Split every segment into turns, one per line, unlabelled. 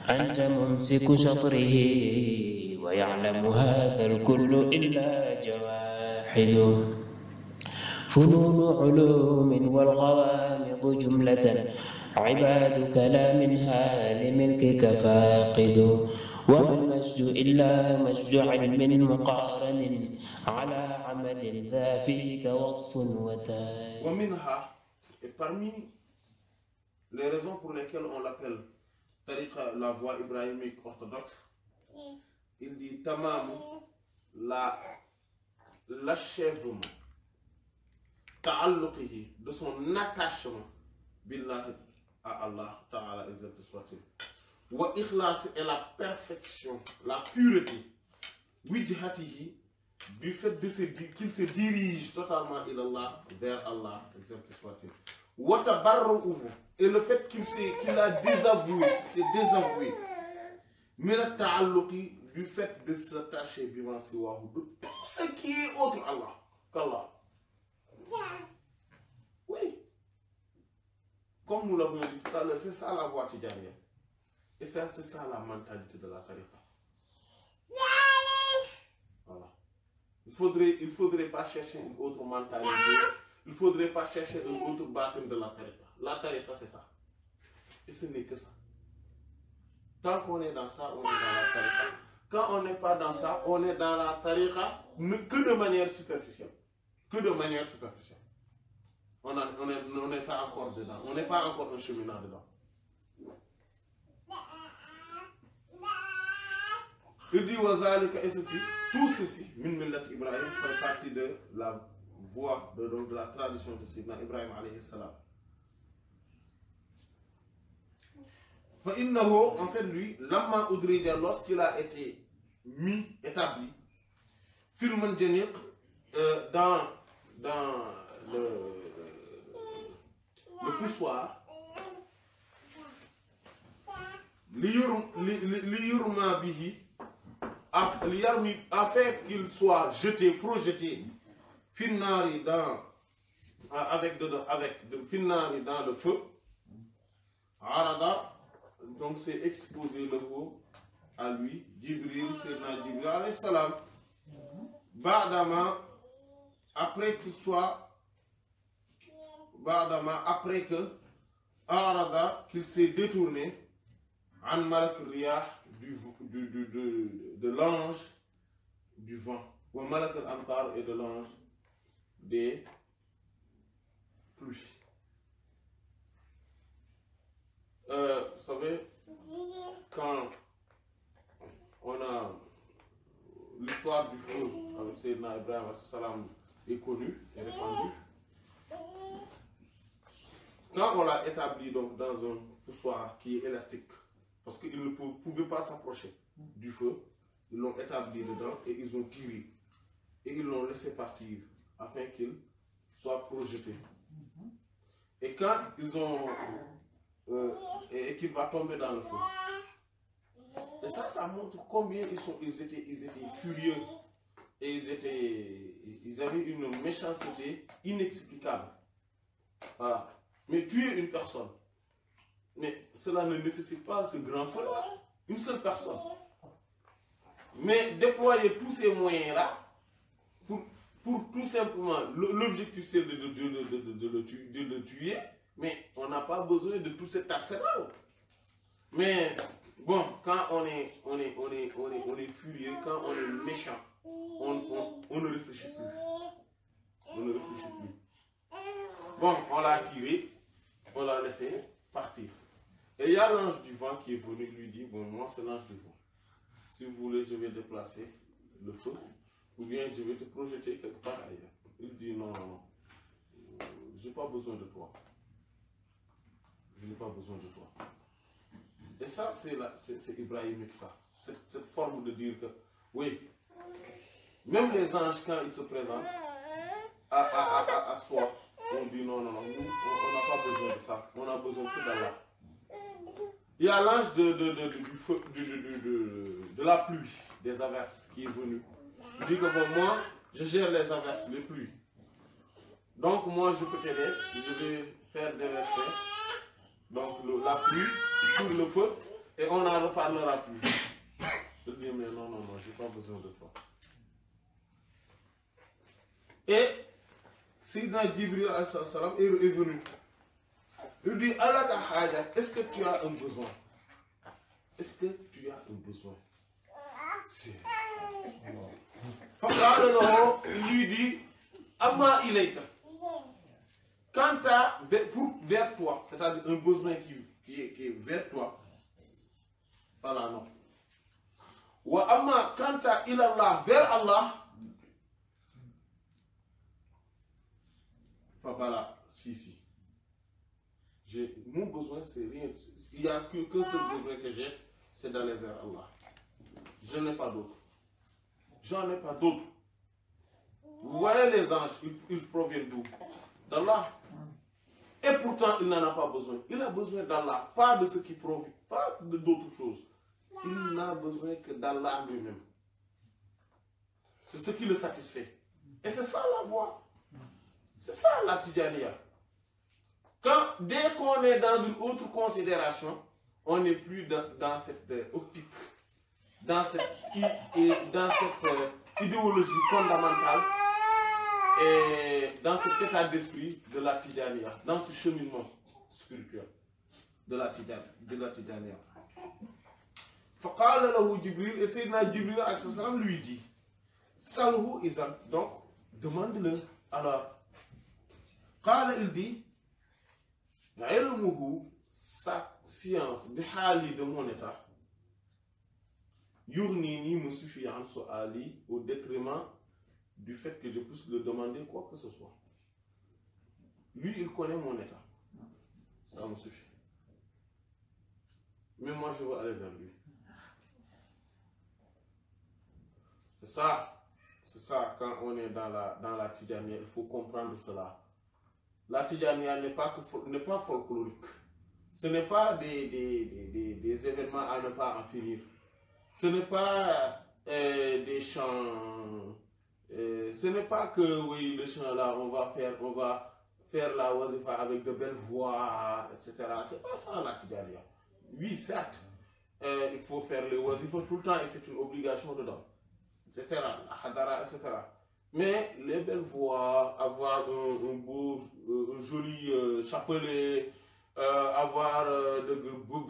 أنت ممسك شطره ويعلم هذا الكل إلا جواحد فنون علوم والغوامض جملة عبادك لا منها لملكك فاقد وما المجد إلا مجد علم مقارن على عمل ذا فيك وصف وتاج.
ومنها, et parmi les raisons pour lesquelles on l'appelle tariqa, la voie ibrahimique orthodoxe, il dit tamam, l'achèvement ta'alluqihi, de son attachement billahi à Allah ta'ala exalté soit-il, wa ikhlas, et la perfection, la pureté wijhatihi, du fait qu'il se dirige totalement vers Allah exalté soit-il, wa tabarru'uhu, et le fait qu'il a désavoué, s'est désavoué min ta'alluqi, du fait de s'attacher bima siwahu, de tout ce qui est autre Allah qu'Allah. Oui, comme nous l'avons dit tout à l'heure, c'est ça la voie tidjanienne. Et ça, c'est ça la mentalité de la tariqa. Voilà. Il faudrait pas chercher une autre mentalité. Il faudrait pas chercher une autre bâtiment de la tariqa. La tariqa, c'est ça. Et ce n'est que ça. Tant qu'on est dans ça, on est dans la tariqa. Quand on n'est pas dans ça, on est dans la tariqa que de manière superficielle. Que de manière superficielle. On n'est pas encore dedans. On n'est pas encore un cheminant dedans. Il dit wazalika, et ceci, tout ceci, min millat Ibrahim, fait partie de la voie, de la tradition de Sidna Ibrahim alayhi salam. Fa innahu, en fait lui, lamma udrija, lorsqu'il a été établi, fil manjaniq, dans le poussoir, liyurma bihi, afin qu'il soit jeté, projeté, finnari finnari dans le feu, arada, donc c'est exposer le haut à lui, Jibril, Sayyidina Jibril alayhi salam, Ba'dama, après que arada, qu'il s'est détourné, an malak riyah, de l'ange du vent, ou malak al-amtar, et de l'ange des pluies. Vous savez, quand on a l'histoire du feu avec Sayyidina Ibrahim salam est connue et répandue, quand on l'a établi donc dans un poussoir qui est élastique, parce qu'ils ne pouvaient pas s'approcher du feu, ils l'ont établi dedans et ils ont tiré. Et ils l'ont laissé partir afin qu'il soit projeté. Et quand ils ont... et qu'il va tomber dans le feu. Et ça montre combien ils étaient furieux. Et ils avaient une méchanceté inexplicable. Voilà. Mais tuer une personne, mais cela ne nécessite pas ce grand feu, une seule personne. Mais déployer tous ces moyens-là, pour tout simplement, l'objectif c'est de le tuer, mais on n'a pas besoin de tout cet arsenal. Mais bon, quand on est furieux, quand on est méchant, on ne réfléchit plus. On ne réfléchit plus. Bon, on l'a tiré, on l'a laissé partir. Et il y a l'ange du vent qui est venu lui dire, bon, moi c'est l'ange du vent. Si vous voulez, je vais déplacer le feu, ou bien je vais te projeter quelque part ailleurs. Il dit, non, je n'ai pas besoin de toi. Je n'ai pas besoin de toi. Et ça, c'est ibrahimique, ça. Cette forme de dire que, oui, même les anges, quand ils se présentent à soi, on dit non, nous, on n'a pas besoin de ça. On a besoin que d'Allah. Il y a l'ange de la pluie, des averses, qui est venu. Il dit que bon, moi, je gère les averses, les pluies. Donc, moi, je peux t'aider. Je vais faire déverser donc, la pluie sur le feu. Et on n'en reparlera plus. Je dis, mais non, non, non, j'ai pas besoin de toi. Et Sidna Jibril est venu. Il dit, Allah Haja, est-ce que tu as un besoin? Est-ce que tu as un besoin? Il lui dit, Amma ilayka. Quant à vers toi, c'est-à-dire un besoin qui est vers toi, voilà, non. Wa amma quant à ilallah, vers Allah, voilà, si. Mon besoin, c'est rien. Il n'y a qu'un seul besoin que j'ai, c'est d'aller vers Allah. Je n'ai pas d'autre. J'en ai pas d'autre. Vous voyez les anges, ils proviennent d'où? D'Allah. Et pourtant, il n'en a pas besoin. Il a besoin d'Allah, pas de ce qui provient, pas d'autres choses. Il n'a besoin que d'Allah lui-même. C'est ce qui le satisfait. Et c'est ça la voie. C'est ça la Tidjaniya. Dès qu'on est dans une autre considération, on n'est plus dans cette optique, dans cette idéologie fondamentale et dans cet état d'esprit de la Tidjaniya, dans ce cheminement spirituel de la Tidjaniya. Faqala lahu Jibril, et Sayyidina Jibril lui dit, Salhu izan, donc demande-le. Alors, Qala, il dit, ilmuhu, sa science, bihali, de mon état, yurnini me suffit en so'ali, au détriment du fait que je puisse le demander quoi que ce soit. Lui, il connaît mon état. Ça me suffit. Mais moi, je veux aller vers lui. C'est ça, quand on est dans la Tidjaniya, il faut comprendre cela. La Tidjaniya n'est pas folklorique. Ce n'est pas des événements à ne pas en finir. Ce n'est pas des chants. Ce n'est pas que, oui, le chant là, on va faire la wazifa avec de belles voix, etc. C'est pas ça la Tidjaniya. Oui, certes, il faut faire les wazifa tout le temps et c'est une obligation dedans, etc. La hadara, etc. Mais les belles voix, avoir un joli chapelet, avoir de beaux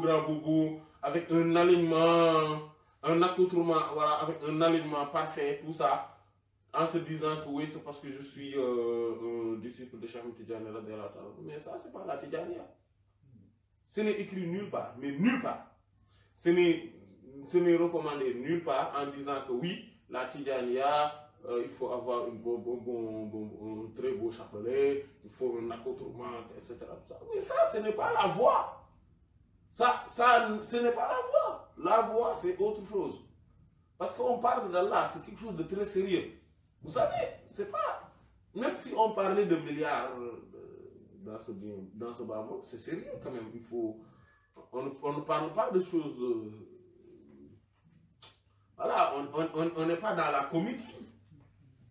grands boubous, avec un alignement, un accoutrement, voilà, avec un alignement parfait, tout ça, en se disant que oui, c'est parce que je suis un disciple de Cheikh Tidjani. Mais ça, c'est pas la Tidjaniya. Ce n'est écrit nulle part, mais nulle part. Ce n'est recommandé nulle part en disant que oui, la Tidjaniya, il faut avoir un très beau chapelet, il faut un accoutrement, etc. Mais ça, ce n'est pas la voie. Ça, ce n'est pas la voie. La voie, c'est autre chose. Parce qu'on parle d'Allah, c'est quelque chose de très sérieux. Vous savez, c'est pas... Même si on parlait de milliards dans ce bas monde, c'est sérieux quand même. Il faut... On ne parle pas de choses... Voilà, on n'est pas dans la comédie,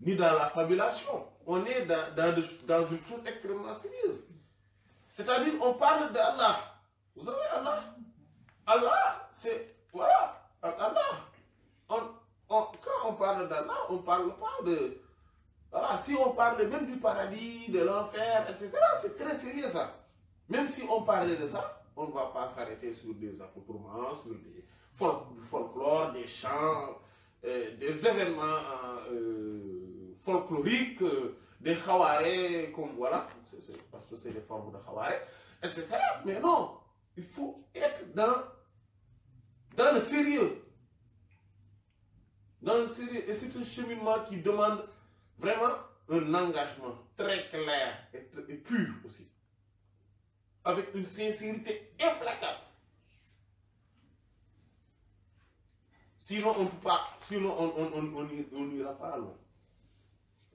ni dans la fabulation. On est dans une chose extrêmement sérieuse. C'est-à-dire, on parle d'Allah. Vous savez, Allah, c'est... Voilà, Allah. Quand on parle d'Allah, on ne parle pas de... Voilà, si on parle même du paradis, de l'enfer, etc., c'est très sérieux ça. Même si on parlait de ça, on ne va pas s'arrêter sur des accoutrements, sur des folklore, des chants, des événements folkloriques, des khawaré, comme voilà, parce que c'est des formes de khawaré, etc. Mais non, il faut être dans le sérieux. Dans le sérieux. Et c'est un cheminement qui demande vraiment un engagement très clair et pur aussi. Avec une sincérité implacable. Sinon, on ne peut pas, sinon on n'ira pas loin.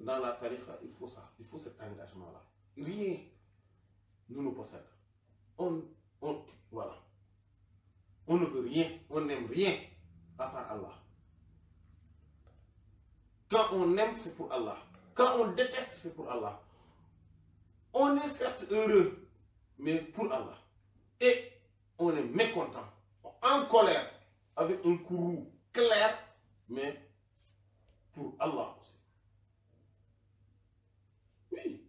Dans la tariqa, il faut ça, il faut cet engagement-là. Rien ne nous possède. Voilà. On ne veut rien, on n'aime rien à part Allah. Quand on aime, c'est pour Allah. Quand on déteste, c'est pour Allah. On est certes heureux, mais pour Allah. Et on on est mécontent, en colère, avec un courroux clair, mais pour Allah aussi. Oui,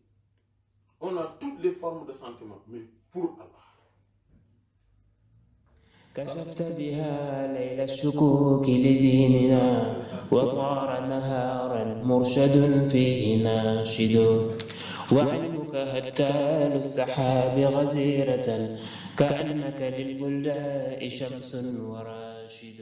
on a toutes les formes de sentiments, mais pour Allah.
كشفت بها ليل الشكوك لديننا وصار نهارا مرشد فيه ناشد وعلمك هتال السحاب غزيرة كأنك للبلداء شمس وراشد